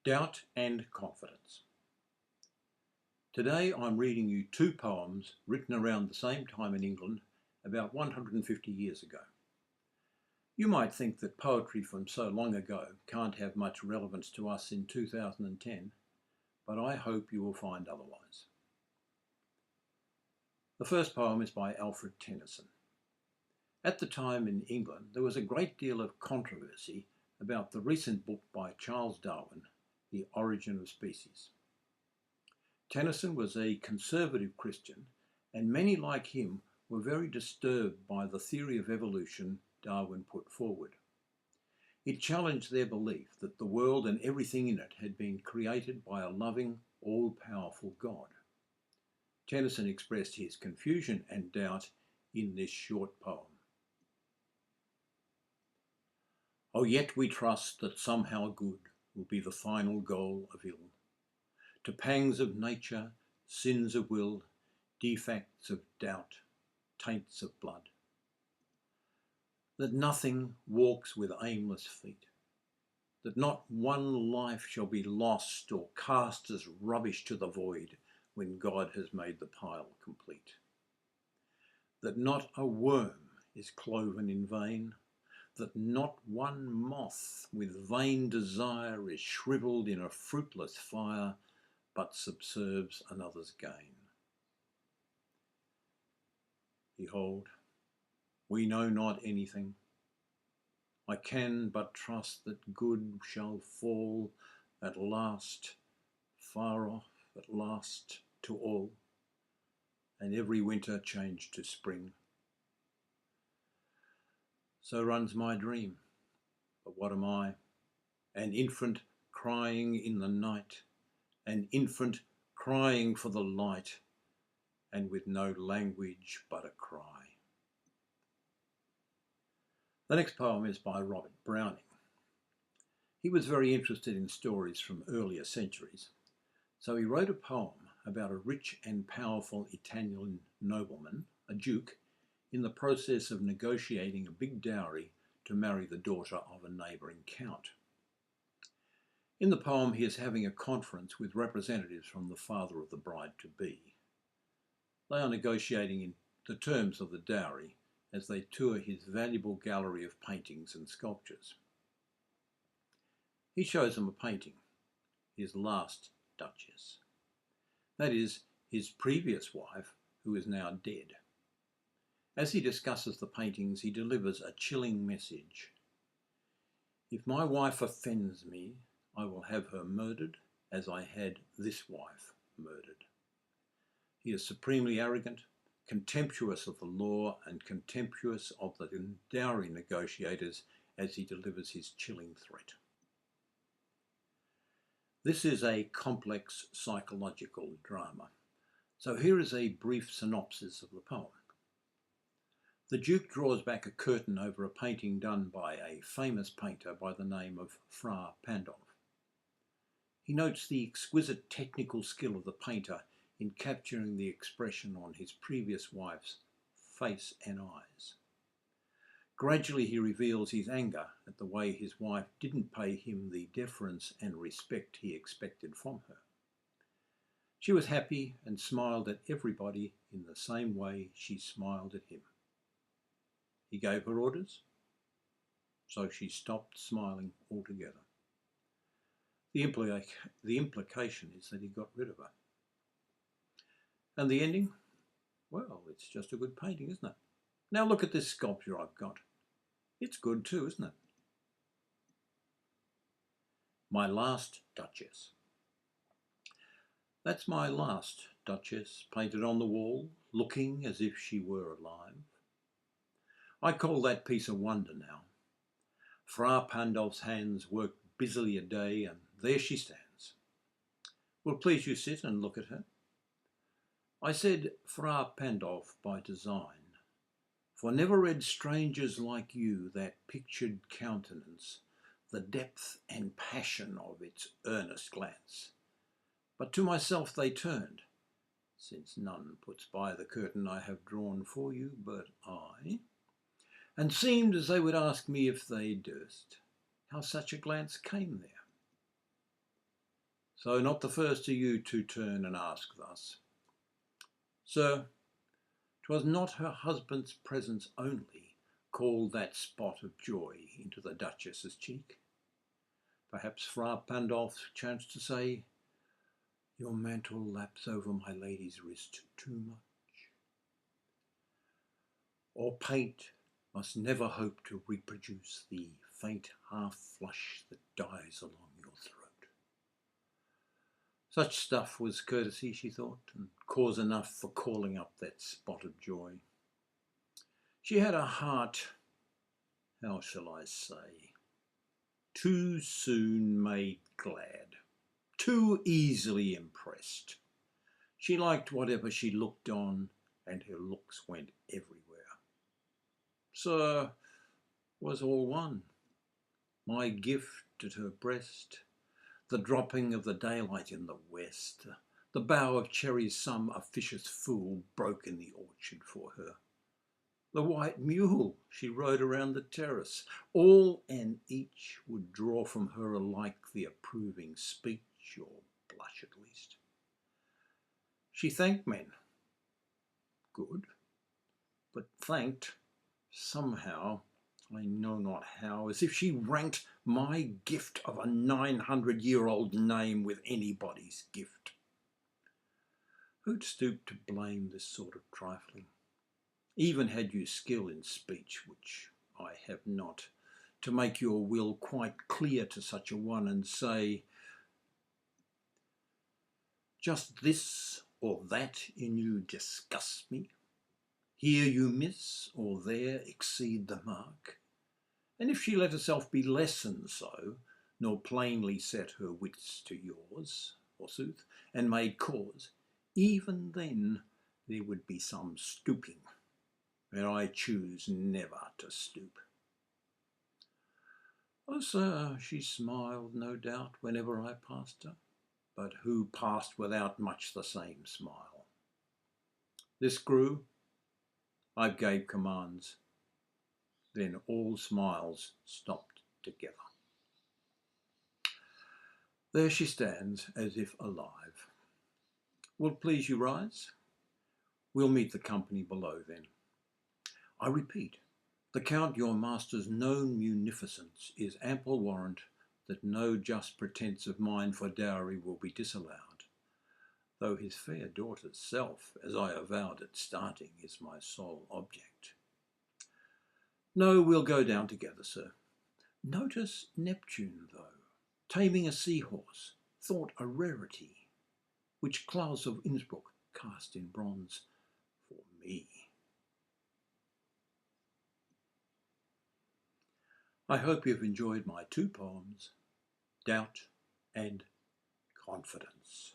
Doubt and Confidence. Today I'm reading you two poems written around the same time in England about 150 years ago. You might think that poetry from so long ago can't have much relevance to us in 2010, but I hope you will find otherwise. The first poem is by Alfred Tennyson. At the time in England there was a great deal of controversy about the recent book by Charles Darwin, The Origin of Species. Tennyson was a conservative Christian, and many like him were very disturbed by the theory of evolution Darwin put forward. It challenged their belief that the world and everything in it had been created by a loving, all-powerful God. Tennyson expressed his confusion and doubt in this short poem. Oh, yet we trust that somehow good will be the final goal of ill. To pangs of nature, sins of will, defects of doubt, taints of blood. That nothing walks with aimless feet, that not one life shall be lost or cast as rubbish to the void when God has made the pile complete. That not a worm is cloven in vain, that not one moth with vain desire is shrivelled in a fruitless fire, but subserves another's gain. Behold, we know not anything. I can but trust that good shall fall at last, far off, at last to all, and every winter change to spring. So runs my dream, but what am I? An infant crying in the night, an infant crying for the light, and with no language but a cry. The next poem is by Robert Browning. He was very interested in stories from earlier centuries, so he wrote a poem about a rich and powerful Italian nobleman, a duke, in the process of negotiating a big dowry to marry the daughter of a neighbouring count. In the poem, he is having a conference with representatives from the father of the bride-to-be. They are negotiating in the terms of the dowry as they tour his valuable gallery of paintings and sculptures. He shows them a painting, his last Duchess. That is, his previous wife, who is now dead. As he discusses the paintings, he delivers a chilling message. If my wife offends me, I will have her murdered as I had this wife murdered. He is supremely arrogant, contemptuous of the law, and contemptuous of the dowry negotiators as he delivers his chilling threat. This is a complex psychological drama, so here is a brief synopsis of the poem. The Duke draws back a curtain over a painting done by a famous painter by the name of Fra Pandolf. He notes the exquisite technical skill of the painter in capturing the expression on his previous wife's face and eyes. Gradually he reveals his anger at the way his wife didn't pay him the deference and respect he expected from her. She was happy and smiled at everybody in the same way she smiled at him. He gave her orders, so she stopped smiling altogether. The implication is that he got rid of her. And the ending? Well, it's just a good painting, isn't it? Now look at this sculpture I've got. It's good too, isn't it? My last Duchess. That's my last Duchess, painted on the wall, looking as if she were alive. I call that piece a wonder now. Fra Pandolf's hands worked busily a day, and there she stands. Will please you sit and look at her? I said Fra Pandolf by design, for never read strangers like you that pictured countenance, the depth and passion of its earnest glance. But to myself they turned, since none puts by the curtain I have drawn for you but I, and seemed as they would ask me if they durst, how such a glance came there. so not the first of you to turn and ask thus. Sir, 'twas not her husband's presence only called that spot of joy into the Duchess's cheek. Perhaps Fra Pandolf chanced to say, "Your mantle laps over my lady's wrist too much." Or paint must never hope to reproduce the faint half-flush that dies along your throat. Such stuff was courtesy, she thought, and cause enough for calling up that spot of joy. She had a heart, how shall I say, too soon made glad, too easily impressed. She liked whatever she looked on, and her looks went everywhere. Sir, was all one. My gift at her breast, the dropping of the daylight in the west, the bough of cherries some officious fool broke in the orchard for her, the white mule she rode around the terrace, all and each would draw from her alike the approving speech, or blush at least. She thanked men. Good. But thanked, somehow, I know not how, as if she ranked my gift of a 900-year-old name with anybody's gift. Who'd stoop to blame this sort of trifling? Even had you skill in speech, which I have not, to make your will quite clear to such a one and say, just this or that in you disgusts me, here you miss or there exceed the mark. And if she let herself be less than so, nor plainly set her wits to yours, forsooth, and made cause, even then there would be some stooping, where I choose never to stoop. Oh, sir, she smiled, no doubt, whenever I passed her, but who passed without much the same smile? This grew, I gave commands, then all smiles stopped together. There she stands, as if alive. Will't please you rise? We'll meet the company below then. I repeat, the Count your master's known munificence is ample warrant that no just pretence of mine for dowry will be disallowed, though his fair daughter's self, as I avowed at starting, is my sole object. No, we'll go down together, sir. Notice Neptune, though, taming a seahorse, thought a rarity, which Claus of Innsbruck cast in bronze for me. I hope you've enjoyed my two poems, Doubt and Confidence.